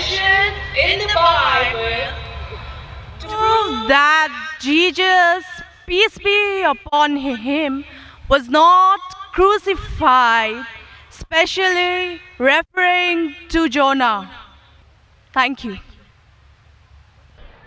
mentioned in the Bible Prove that Jesus, peace be upon him, was not crucified, especially referring to Jonah. Thank you.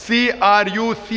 CRUCIFIXION।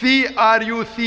CRUCIFICTION,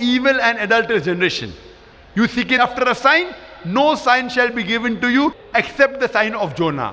evil and adulterous generation, you seek after a sign, no sign shall be given to you except the sign of Jonah।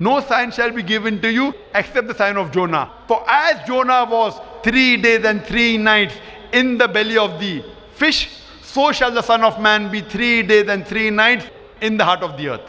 No sign shall be given to you except the sign of Jonah. For as Jonah was 3 days and 3 nights in the belly of the fish, so shall the Son of Man be 3 days and 3 nights in the heart of the earth।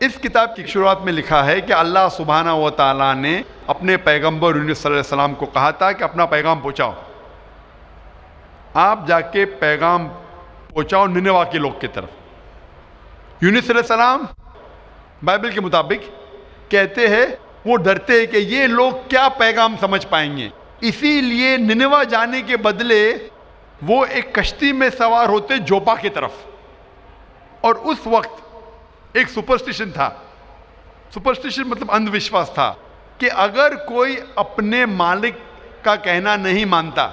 اس کتاب کی شروعات میں لکھا ہے کہ اللہ سبحانہ و تعالیٰ نے اپنے پیغمبر یونس صلی اللہ علیہ وسلم کو کہا تھا کہ اپنا پیغام پہنچاؤ، آپ جا کے پیغام پہنچاؤ نینوا کے لوگ کی طرف۔ یونس صلی اللہ علیہ وسلم بائبل کے مطابق کہتے ہیں وہ ڈرتے ہیں کہ یہ لوگ کیا پیغام سمجھ پائیں گے، اسی لیے نینوا جانے کے بدلے وہ ایک کشتی میں سوار ہوتے جوپا کی طرف۔ اور اس وقت ایک سپرسٹیشن تھا، سپرسٹیشن مطلب اندھ وشواس تھا کہ اگر کوئی اپنے مالک کا کہنا نہیں مانتا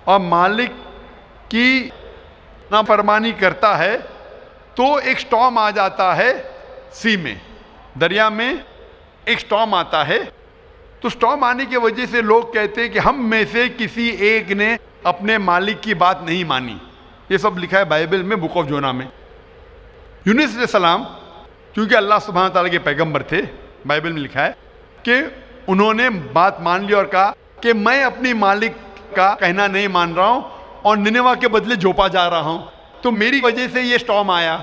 اور مالک کی نافرمانی کرتا ہے تو ایک سٹارم آ جاتا ہے، سی میں، دریا میں ایک سٹارم آتا ہے۔ تو سٹارم آنے کی وجہ سے لوگ کہتے ہیں کہ ہم میں سے کسی ایک نے اپنے مالک کی بات نہیں مانی۔ یہ سب لکھا ہے بائبل میں، بک آف جونا میں۔ یونس علیہ السلام کیونکہ اللہ سبحانہ تعالیٰ کے پیغمبر تھے، بائبل میں لکھا ہے کہ انہوں نے بات مان لی اور کہا کہ میں اپنی مالک کا کہنا نہیں مان رہا ہوں اور نینوا کے بدلے جوپا جا رہا ہوں، تو میری وجہ سے یہ سٹارم آیا۔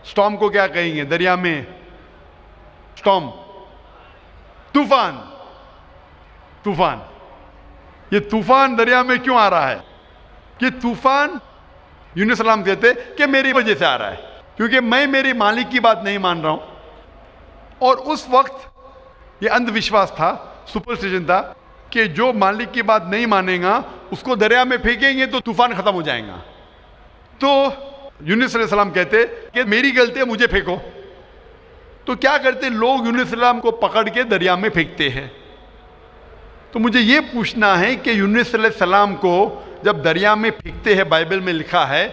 سٹارم کو کیا کہیں گے دریا میں؟ سٹارم، طوفان۔ طوفان، یہ طوفان دریا میں کیوں آ رہا ہے؟ یہ طوفان یونس علیہ السلام کہتے کہ میری وجہ سے آ رہا ہے، کیونکہ میں میری مالک کی بات نہیں مان رہا ہوں۔ اور اس وقت یہ اندھ وشواس تھا، سپرسٹیشن تھا کہ جو مالک کی بات نہیں مانے گا اس کو دریا میں پھینکیں گے تو طوفان ختم ہو جائے گا۔ تو یونس علیہ السلام کہتے کہ میری غلطی ہے، مجھے پھینکو۔ تو کیا کرتے لوگ؟ یونس علیہ السلام کو پکڑ کے دریا میں پھینکتے ہیں۔ تو مجھے یہ پوچھنا ہے کہ یونس علیہ السلام کو جب دریا میں پھینکتے ہیں، بائبل میں لکھا ہے،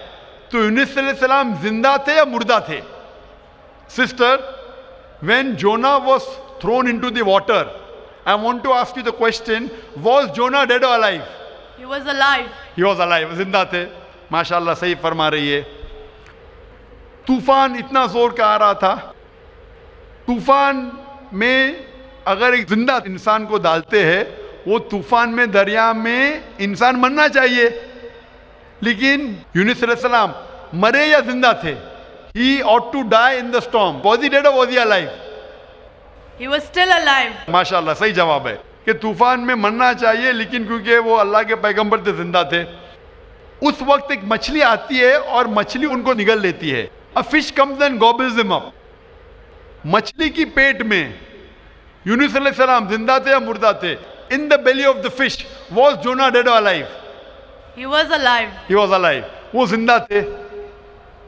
تو یونس علیہ السلام زندہ تھے یا مردہ تھے؟ Sister, when Jonah was thrown into the water, I want to ask you the question, was Jonah dead or alive? He was alive. He was alive, زندہ تھے۔ ماشاءاللہ صحیح فرما رہی ہے۔ طوفان اتنا زور کا آ رہا تھا، طوفان میں اگر ایک زندہ انسان کو ڈالتے ہیں، وہ طوفان میں دریا میں انسان مرنا چاہیے، لیکن یونس علیہ السلام مرے یا زندہ تھے؟ He ought to die in the storm. Was he dead or was he alive? He was still alive. ماشاءاللہ صحیح جواب ہے کہ طوفان میں مرنا چاہیے، لیکن کیونکہ وہ اللہ کے پیغمبر تھے، زندہ تھے۔ اس وقت ایک مچھلی آتی ہے اور مچھلی ان کو نگل لیتی ہے۔ A fish comes and gobbles them up. مچھلی کی پیٹ میں یونس علیہ السلام زندہ تھے یا مردہ تھے؟ In the belly of the fish, was Jonah dead or alive? He was alive. He was alive. وہ زندہ تھے۔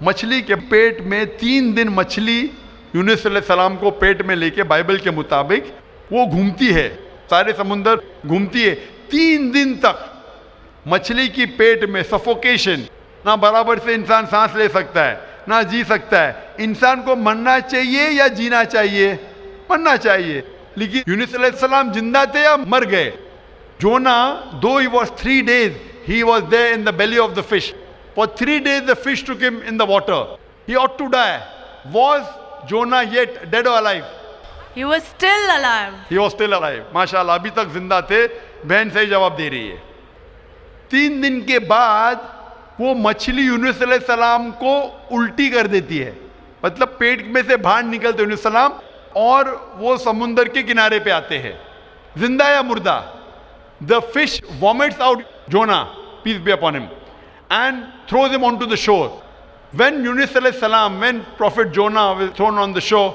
مچھلی کے پیٹ میں 3 دن مچھلی یونس علیہ السلام کو پیٹ میں لے کے بائبل کے مطابق وہ گھومتی ہے، سارے سمندر گھومتی ہے 3 دن تک۔ مچھلی کی پیٹ میں سفوکیشن، نہ برابر سے انسان سانس لے سکتا ہے نہ جی سکتا ہے۔ انسان کو مرنا چاہیے یا جینا چاہیے؟ مرنا چاہیے، لیکن یونس علیہ السلام زندہ تھے یا مر گئے؟ جونا، though he was 3 days, he was there in the belly of the fish. For 3 days the fish took him in the water. He ought to die. Was Jonah yet dead or alive? He was still alive. He was still alive. ماشاءاللہ ابھی تک زندہ تھے۔ بہن صحیح جواب دے رہی ہے۔ 3 دن کے بعد وہ مچھلی یونس علیہ السلام کو الٹی کر دیتی ہے، مطلب پیٹ میں سے باہر نکلتے یونس علیہ السلام اور وہ سمندر کے کنارے پہ آتے ہیں، زندہ یا مردہ؟ The fish vomits out Jonah, peace be upon him, and throws him onto the shore. When Yunus alayhi salam, when Prophet Jonah was thrown on the shore,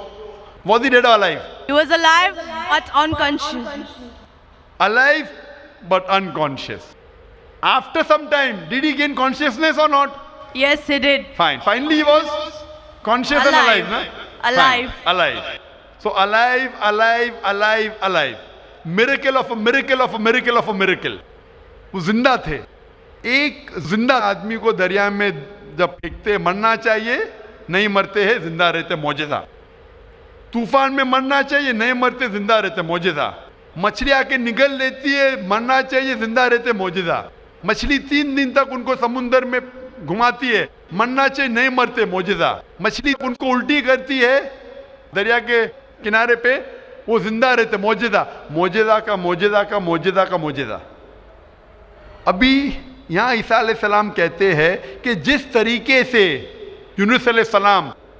was he dead or alive? He was alive but unconscious. Alive but unconscious. After some time, did he gain consciousness or not? Yes, he did. Fine. Finally he was conscious and alive, na? Alive. Fine. Alive. So alive, alive, alive, alive. Miracle of a miracle of a miracle of a miracle. وہ زندہ تھے۔ ایک زندہ آدمی کو دریا میں جب پھینکتے مرنا چاہیے، نہیں مرتے ہیں، زندہ رہتے، معجزہ۔ طوفان میں مرنا چاہیے، نہیں مرتے، زندہ رہتے، معجزہ۔ مچھلی آ کے نگل لیتی ہے، مرنا چاہیے، زندہ رہتے، معجزہ۔ مچھلی 3 دن تک ان کو سمندر میں گھماتی ہے، مرنا چاہیے، نہیں مرتے، معجزہ۔ مچھلی ان کو الٹی کرتی ہے دریا کے کنارے پہ، وہ زندہ رہتے، معجزہ۔ معجزہ کا معجزہ کا معجزہ کا معجزہ۔ ابھی یہاں عیسیٰ علیہ السلام کہتے ہیں کہ جس طریقے سے یونس علیہ السلام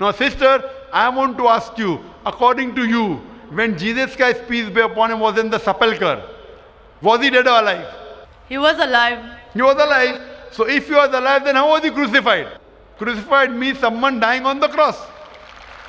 Now sister, I want to ask you, according to you, when Jesus Christ, peace be upon him, was in the sepulchre, was he dead or alive? He was alive. He was alive. So if he was alive, then how was he crucified? Crucified means someone dying on the cross.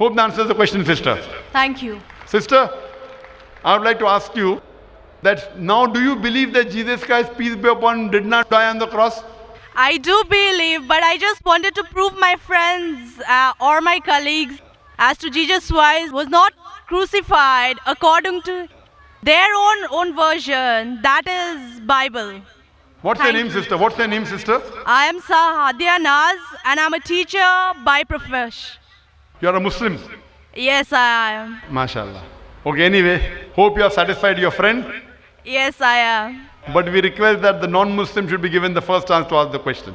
Hope that answers the question, sister. Thank you. Sister, I would like to ask you that now do you believe that Jesus Christ, peace be upon him, did not die on the cross? I do believe, but I just wanted to prove my friends or my colleagues as to Jesus Christ was not crucified according to their own version. That is Bible. What's your Thank name, you. sister? What's your name, sister? I am Sahadia Naz and I'm a teacher by profession. You are a Muslim. Yes, I am. MashaAllah. Okay, anyway, hope you have satisfied your friend. Yes, I am. But we request that the non-Muslim should be given the first chance to ask the question.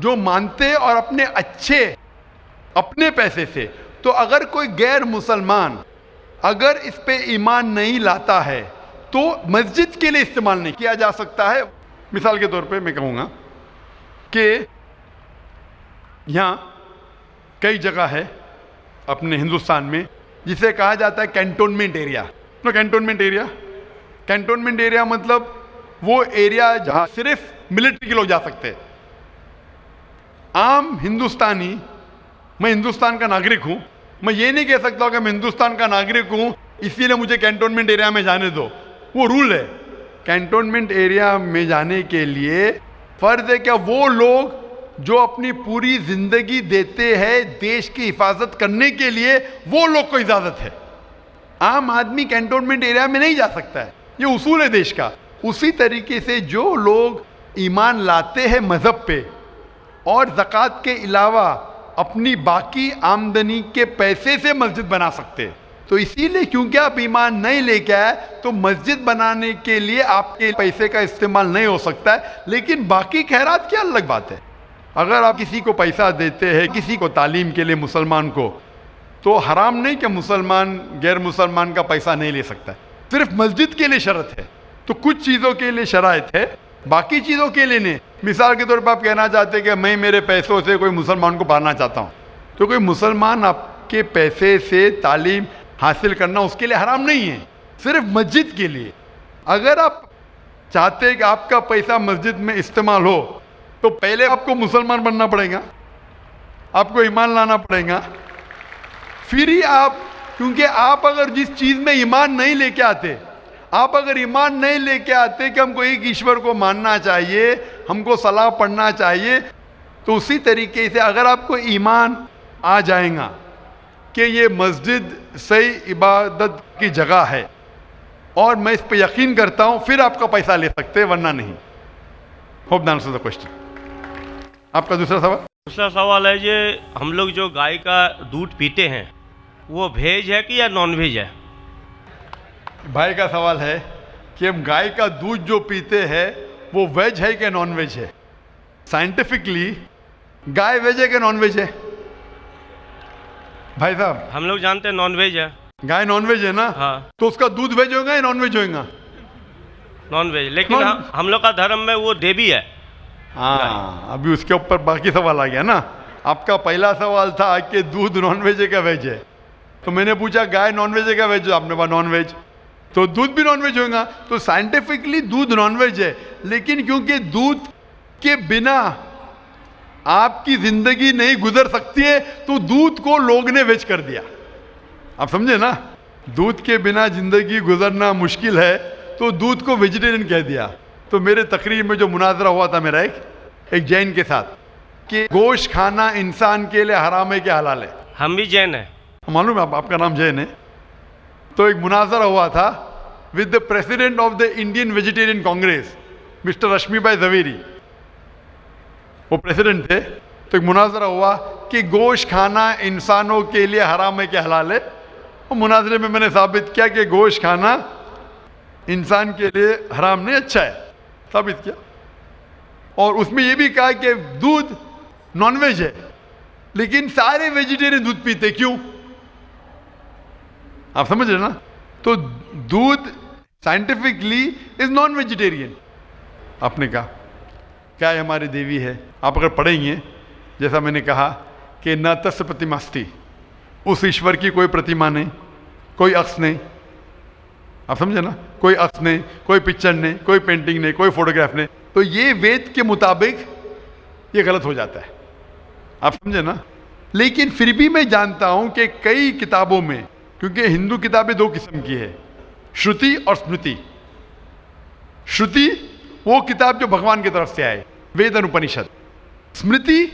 جو مانتے اور اپنے اچھے اپنے پیسے سے. تو اگر کوئی غیر مسلمان اگر اس پہ ایمان نہیں لاتا ہے تو مسجد کے لیے استعمال نہیں کیا جا سکتا ہے. مثال کے طور پہ میں کہوں گا کہ یہاں کئی جگہ ہے اپنے ہندوستان میں جسے کہا جاتا ہے کینٹونمنٹ ایریا. کینٹونمنٹ ایریا مطلب وہ ایریا جہاں صرف ملٹری کے لوگ جا سکتے ہیں. عام ہندوستانی, میں ہندوستان کا ناگرک ہوں, میں یہ نہیں کہہ سکتا کہ میں ہندوستان کا ناگرک ہوں اسی لیے مجھے کینٹونمنٹ ایریا میں جانے دو. وہ رول ہے. کینٹونمنٹ ایریا میں جانے کے لیے فرض ہے کہ وہ لوگ جو اپنی پوری زندگی دیتے ہیں دیش کی حفاظت کرنے کے لیے, وہ لوگ کو اجازت ہے. عام آدمی کینٹونمنٹ ایریا میں نہیں جا سکتا ہے, یہ اصول ہے دیش کا. اسی طریقے سے جو لوگ ایمان لاتے ہیں مذہب پہ اور زکوٰۃ کے علاوہ اپنی باقی آمدنی کے پیسے سے مسجد بنا سکتے ہیں. تو اسی لیے کیونکہ آپ ایمان نہیں لے کے آئے تو مسجد بنانے کے لیے آپ کے پیسے کا استعمال نہیں ہو سکتا ہے. لیکن باقی خیرات کی الگ بات ہے. اگر آپ کسی کو پیسہ دیتے ہیں کسی کو تعلیم کے لیے مسلمان کو, تو حرام نہیں کہ مسلمان غیر مسلمان کا پیسہ نہیں لے سکتا ہے. صرف مسجد کے لیے شرط ہے. تو کچھ چیزوں کے لیے شرائط ہے, باقی چیزوں کے لیے نہیں. مثال کے طور پر آپ کہنا چاہتے ہیں کہ میں میرے پیسوں سے کوئی مسلمان کو پڑھانا چاہتا ہوں, تو کوئی مسلمان آپ کے پیسے سے تعلیم حاصل کرنا اس کے لیے حرام نہیں ہے, صرف مسجد کے لیے. اگر آپ چاہتے ہیں کہ آپ کا پیسہ مسجد میں استعمال ہو تو پہلے آپ کو مسلمان بننا پڑے گا, آپ کو ایمان لانا پڑے گا, پھر ہی آپ, کیونکہ آپ اگر جس چیز میں ایمان نہیں لے کے آتے, آپ اگر ایمان نہیں لے کے آتے کہ ہم کو ایک ایشور کو ماننا چاہیے, ہم کو صلاح پڑھنا چاہیے, تو اسی طریقے سے اگر آپ کو ایمان آ جائے گا کہ یہ مسجد صحیح عبادت کی جگہ ہے اور میں اس پہ یقین کرتا ہوں, پھر آپ کا پیسہ لے سکتے, ورنہ نہیں. Hope that answers the question. آپ کا دوسرا سوال. دوسرا سوال ہے یہ ہم لوگ جو گائے کا دودھ پیتے ہیں وہ ویج ہے کہ یا نان ویج ہے؟ بھائی کا سوال ہے کہ ہم گائے کا دودھ جو پیتے ہیں وہ ویج ہے کہ نان ویج ہے. سائنٹیفکلی گائے ویج ہے کہ نان ویج ہے؟ بھائی صاحب ہم لوگ جانتے ہیں نان ویج ہے. گائے نان ویج ہے نا؟ ہاں. تو اس کا دودھ ویج ہوگا یا نان ویج ہوگا؟ نان ویج, لیکن ہم لوگ کا دھرم میں وہ دیوی ہے. ہاں, ابھی اس کے اوپر باقی سوال آ گیا نا. آپ کا پہلا سوال تھا کہ دودھ نان ویج ہے کیا ویج ہے, تو میں نے پوچھا گائے نان ویج ہے کیا ویج ہے, آپ نے کہا نان ویج, تو دودھ بھی نان ویج ہوگا. تو سائنٹیفکلی دودھ نان ویج ہے, لیکن کیونکہ دودھ کے بنا آپ کی زندگی نہیں گزر سکتی ہے تو دودھ کو لوگ نے ویج کر دیا. آپ سمجھے نا, دودھ کے بنا زندگی گزرنا مشکل ہے تو دودھ کو ویجیٹیرین کہہ دیا. تو میرے تقریر میں جو مناظرہ ہوا تھا میرا ایک جین کے ساتھ کہ گوشت کھانا انسان کے لیے حرام ہے کہ حلال ہے. ہم بھی جین ہیں. معلوم ہے آپ کا نام جین ہے. تو ایک مناظرہ ہوا تھا with the president of the Indian vegetarian congress mister Rashmi bhai Zaveri, وہ پریزیڈنٹ تھے. تو ایک مناظرہ ہوا کہ گوشت کھانا انسانوں کے لیے حرام ہے کہ حلال ہے. اور مناظرے میں میں نے ثابت کیا کہ گوشت کھانا انسان کے لیے حرام نہیں, اچھا ہے, ثابت کیا. اور اس میں یہ بھی کہا کہ دودھ نان ویج ہے, لیکن سارے ویجیٹیرین دودھ پیتے, کیوں؟ آپ سمجھ رہے نا. تو دودھ سائنٹیفکلی از نان ویجیٹیرین. آپ نے کہا کیا یہ ہماری دیوی ہے. آپ اگر پڑھیں گے جیسا میں نے کہا کہ نہ تس پرتیماستی, اس ایشور کی کوئی پرتیما نہیں, کوئی عکس نہیں. آپ سمجھے نا, کوئی عکس نہیں, کوئی پکچر نہیں, کوئی پینٹنگ نہیں, کوئی فوٹوگراف نہیں. تو یہ وید کے مطابق یہ غلط ہو جاتا ہے. آپ سمجھے نا. لیکن پھر بھی میں جانتا ہوں کہ کئی کتابوں میں, کیونکہ ہندو کتابیں دو قسم کی ہے, شروتی اور اسمرتی. شروتی وہ کتاب جو بھگوان کی طرف سے آئے, وید اور اپنشد. اسمرتی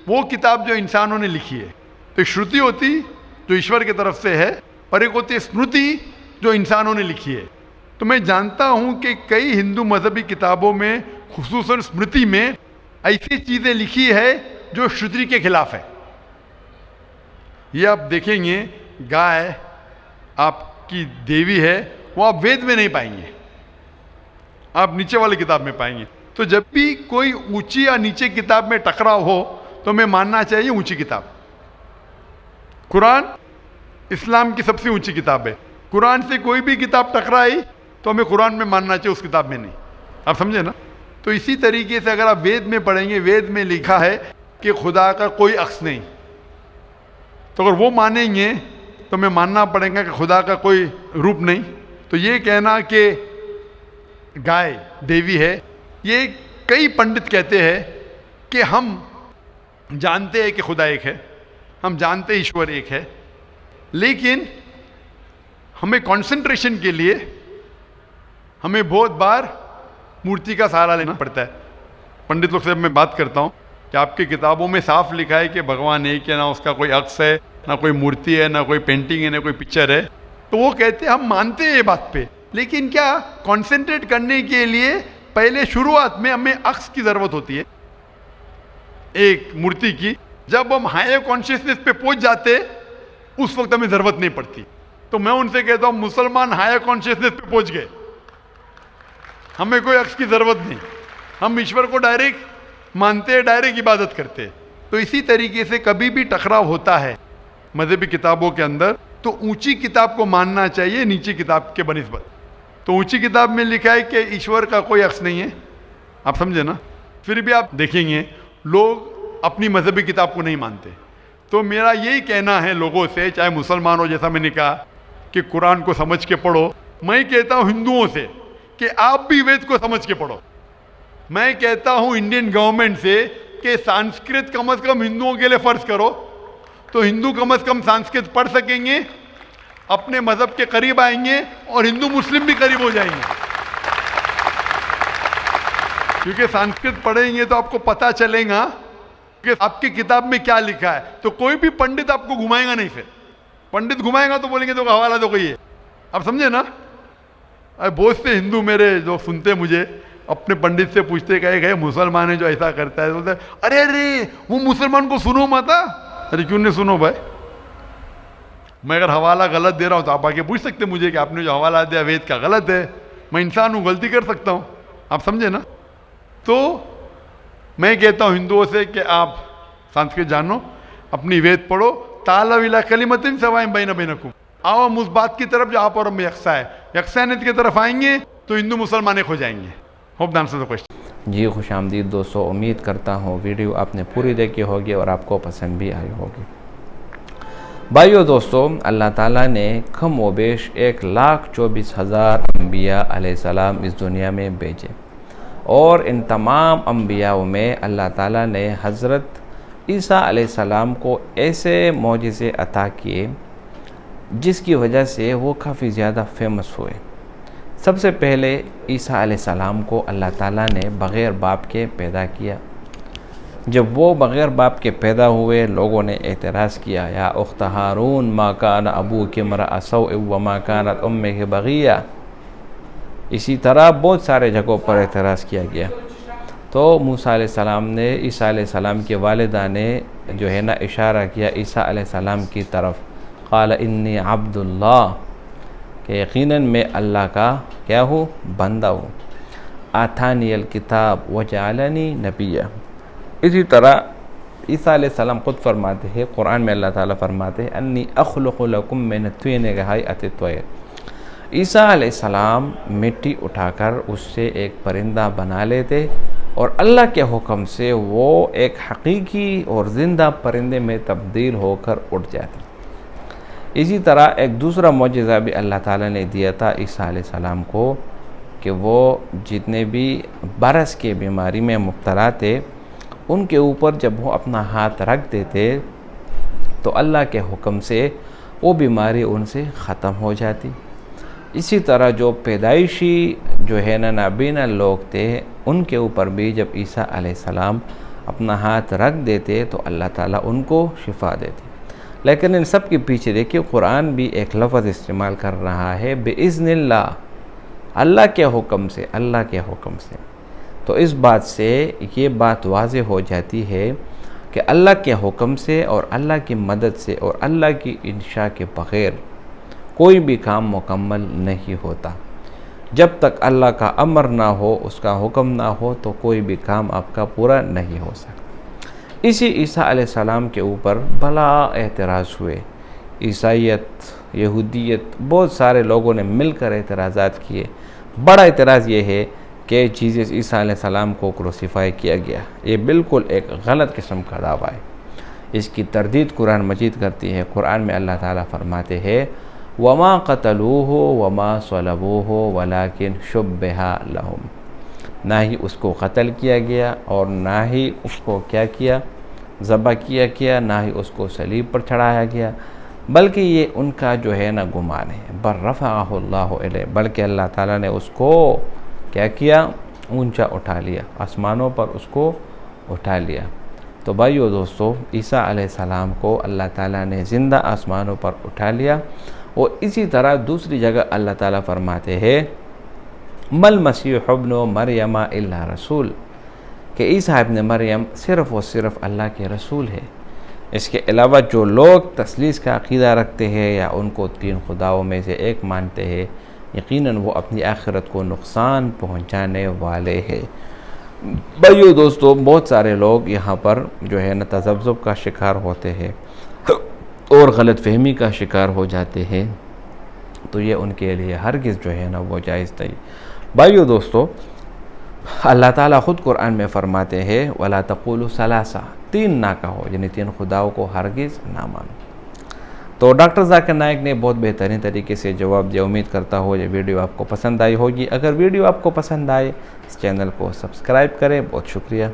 وہ کتاب جو انسانوں نے لکھی ہے. تو شروتی ہوتی جو ایشور کی طرف سے ہے, اور ایک ہوتی ہے اسمرتی جو انسانوں نے لکھی ہے. تو میں جانتا ہوں کہ کئی ہندو مذہبی کتابوں میں خصوصاً اسمرتی میں ایسی چیزیں لکھی ہے جو شروتی کے خلاف ہے. یہ آپ دیکھیں گے گائے آپ کی دیوی ہے, وہ آپ وید میں نہیں پائیں گے, آپ نیچے والی کتاب میں پائیں گے. تو جب بھی کوئی اونچی یا نیچے کتاب میں ٹکراؤ ہو تو ہمیں ماننا چاہیے اونچی کتاب. قرآن اسلام کی سب سے اونچی کتاب ہے. قرآن سے کوئی بھی کتاب ٹکرائی تو ہمیں قرآن میں ماننا چاہیے, اس کتاب میں نہیں. آپ سمجھے نا؟ تو اسی طریقے سے اگر آپ وید میں پڑھیں گے, وید میں لکھا ہے کہ خدا کا کوئی عکس نہیں, تو اگر وہ مانیں گے تو ہمیں ماننا پڑے گا کہ خدا کا کوئی روپ نہیں. تو یہ کہنا کہ گائے دیوی ہے, یہ کئی پنڈت کہتے ہیں کہ ہم جانتے ہیں کہ خدا ایک ہے, ہم جانتے ایشور ایک ہے, لیکن ہمیں کنسنٹریشن کے لیے ہمیں بہت بار مورتی کا سہارا لینا پڑتا ہے. پنڈت لوگ سے میں بات کرتا ہوں کہ آپ کی کتابوں میں صاف لکھا ہے کہ بھگوان ایک ہے, نہ اس کا کوئی عکس ہے, نہ کوئی مورتی ہے, نہ کوئی پینٹنگ ہے, نہ کوئی پکچر ہے. تو وہ کہتے ہیں ہم مانتے ہیں یہ بات پہ, لیکن کیا کنسنٹریٹ کرنے کے لیے پہلے شروعات میں ہمیں عکس کی ضرورت ہوتی ہے ایک مورتی کی. جب ہم ہائر کانشیسنس پہ پہنچ جاتے اس وقت ہمیں ضرورت نہیں پڑتی. تو میں ان سے کہتا ہوں مسلمان ہائر کانشیسنس پہ پہنچ گئے, ہمیں کوئی عکس کی ضرورت نہیں, ہم ایشور کو ڈائریکٹ مانتے, ڈائریکٹ عبادت کرتے. تو اسی طریقے سے کبھی بھی ٹکراؤ ہوتا ہے مذہبی کتابوں کے اندر تو اونچی کتاب کو ماننا چاہیے نیچی کتاب کے بنسبت. تو اونچی کتاب میں لکھا ہے کہ ایشور کا کوئی عکس نہیں ہے, آپ سمجھے نا. پھر بھی آپ دیکھیں گے لوگ اپنی مذہبی کتاب کو نہیں مانتے. تو میرا یہی کہنا ہے لوگوں سے, چاہے مسلمان ہو, جیسا میں نے کہا کہ قرآن کو سمجھ کے پڑھو. میں کہتا ہوں ہندوؤں سے کہ آپ بھی وید کو سمجھ کے پڑھو. میں کہتا ہوں انڈین گورنمنٹ سے کہ سانسکرت کم از کم ہندوؤں کے لیے فرض کرو, تو ہندو کم از کم سانسکرت پڑھ سکیں گے, اپنے مذہب کے قریب آئیں گے, اور ہندو مسلم بھی قریب ہو جائیں گے. کیونکہ سانسکرت پڑھیں گے تو آپ کو پتہ چلے گا کہ آپ کی کتاب میں کیا لکھا ہے. تو کوئی بھی پنڈت آپ کو گھمائے گا نہیں. پھر پنڈت گھمائے گا تو بولیں گے تو حوالہ دو کوئی ہے, آپ سمجھے نا. بہت سے ہندو میرے جو سنتے مجھے اپنے پنڈت سے پوچھتے کہ مسلمان ہے جو ایسا کرتا ہے, بولتے ارے ارے وہ مسلمان کو سنو مت. ارے کیوں نہیں سنو بھائی, میں اگر حوالہ غلط دے رہا ہوں تو آپ آ کے پوچھ سکتے مجھے کہ آپ نے جو حوالہ دیا وید کا غلط ہے. میں انسان ہوں, غلطی کر سکتا ہوں, آپ سمجھے نا. تو میں کہتا ہوں ہندوؤں سے کہ آپ سانسکرت جانو, اپنی وید پڑھو, تعالوا الی کلمۃ سواء بین بینکم, آؤ ہم اس بات کی طرف جو آپ اور ہم میں یکساں ہے, یکسانیت کی طرف آئیں گے تو ہندو مسلمان ایک ہو جائیں گے. Hope answer the question. جی خوش آمدید دوستو, امید کرتا ہوں ویڈیو آپ نے پوری دیکھی ہوگی اور آپ کو پسند بھی آئی ہوگی. بھائیو دوستو, اللہ تعالیٰ نے کم و بیش 1,24,000 انبیاء علیہ السلام اس دنیا میں بھیجے, اور ان تمام انبیاء میں اللہ تعالیٰ نے حضرت عیسیٰ علیہ السلام کو ایسے معجزے عطا کیے جس کی وجہ سے وہ کافی زیادہ فیمس ہوئے. سب سے پہلے عیسیٰ علیہ السلام کو اللہ تعالیٰ نے بغیر باپ کے پیدا کیا. جب وہ بغیر باپ کے پیدا ہوئے, لوگوں نے اعتراض کیا, یا اخت ہارون ما کان ابوک امرأ سوء وما کانت امک بغیہ. اسی طرح بہت سارے جگہوں پر اعتراض کیا گیا. تو موسیٰ علیہ السلام نے, عیسیٰ علیہ السلام کی والدہ نے جو ہے نا اشارہ کیا عیسیٰ علیہ السلام کی طرف, قال انی عبد اللہ, کہ یقیناً میں اللہ کا کیا ہوں, بندہ ہوں. آتانی الکتاب وجعلنی نبیہ. اسی طرح عیسیٰ علیہ السلام خود فرماتے ہیں, قرآن میں اللہ تعالیٰ فرماتے ہیں انی اخلق لکم من الطین کہیئۃ الطیر. عیسیٰ علیہ السلام مٹی اٹھا کر اس سے ایک پرندہ بنا لیتے, اور اللہ کے حکم سے وہ ایک حقیقی اور زندہ پرندے میں تبدیل ہو کر اٹھ جاتے. اسی طرح ایک دوسرا معجزہ بھی اللہ تعالیٰ نے دیا تھا عیسیٰ علیہ السلام کو, کہ وہ جتنے بھی برس کے بیماری میں مبتلا تھے ان کے اوپر جب وہ اپنا ہاتھ رکھ دیتے تو اللہ کے حکم سے وہ بیماری ان سے ختم ہو جاتی. اسی طرح جو پیدائشی جو ہے نا نابینا لوگ تھے ان کے اوپر بھی جب عیسیٰ علیہ السلام اپنا ہاتھ رکھ دیتے تو اللہ تعالیٰ ان کو شفا دیتے. لیکن ان سب کے پیچھے دیکھیے قرآن بھی ایک لفظ استعمال کر رہا ہے, بِإِذْنِ اللَّهِ, اللہ کے حکم سے, اللہ کے حکم سے. تو اس بات سے یہ بات واضح ہو جاتی ہے کہ اللہ کے حکم سے اور اللہ کی مدد سے اور اللہ کی انشاء کے بغیر کوئی بھی کام مکمل نہیں ہوتا. جب تک اللہ کا امر نہ ہو، اس کا حکم نہ ہو تو کوئی بھی کام آپ کا پورا نہیں ہو سکتا۔ اسی عیسیٰ علیہ السلام کے اوپر بلا اعتراض ہوئے، عیسائیت، یہودیت، بہت سارے لوگوں نے مل کر اعتراضات کیے۔ بڑا اعتراض یہ ہے کہ جیزس عیسیٰ علیہ السلام کو کروسیفائی کیا گیا۔ یہ بالکل ایک غلط قسم کا دعویٰ ہے، اس کی تردید قرآن مجید کرتی ہے۔ قرآن میں اللہ تعالیٰ فرماتے ہیں وَمَا قَتَلُوهُ وَمَا صَلَبُوهُ وَلَكِنْ شُبِّهَ لَهُمْ، نہ ہی اس کو قتل کیا گیا اور نہ ہی اس کو کیا کیا، ذبح کیا، نہ ہی اس کو صلیب پر چڑھایا گیا، بلکہ یہ ان کا جو ہے نا گمان ہے۔ بل رفعہ اللہ الیہ، بلکہ اللہ تعالیٰ نے اس کو کیا کیا، اونچا اٹھا لیا، آسمانوں پر اس کو اٹھا لیا۔ تو بھائیو دوستو، عیسیٰ علیہ السلام کو اللہ تعالیٰ نے زندہ آسمانوں پر اٹھا لیا، اور اسی طرح دوسری جگہ اللہ تعالیٰ فرماتے ہیں مل مسیح ابن مریم الا رسول، کہ عیسیٰ ابن مریم صرف و صرف اللہ کے رسول ہے۔ اس کے علاوہ جو لوگ تثلیث کا عقیدہ رکھتے ہیں یا ان کو تین خداؤں میں سے ایک مانتے ہیں، یقیناً وہ اپنی آخرت کو نقصان پہنچانے والے ہیں۔ بھائیو دوستو، بہت سارے لوگ یہاں پر جو ہے نا تذبذب کا شکار ہوتے ہیں اور غلط فہمی کا شکار ہو جاتے ہیں، تو یہ ان کے لیے ہرگز جو ہے نا وہ جائز نہیں۔ بھائیو دوستو، اللہ تعالیٰ خود قرآن میں فرماتے ہیں وَلَا تَقُولُوا ثَلَاثَةٌ، تین نہ کہو، یعنی تین خداؤں کو ہرگز نہ مانو۔ تو ڈاکٹر ذاکر نائک نے بہت بہترین طریقے سے جواب دیا۔ امید کرتا ہوں یہ ویڈیو آپ کو پسند آئی ہوگی۔ اگر ویڈیو آپ کو پسند آئے اس چینل کو سبسکرائب کریں۔ بہت شکریہ۔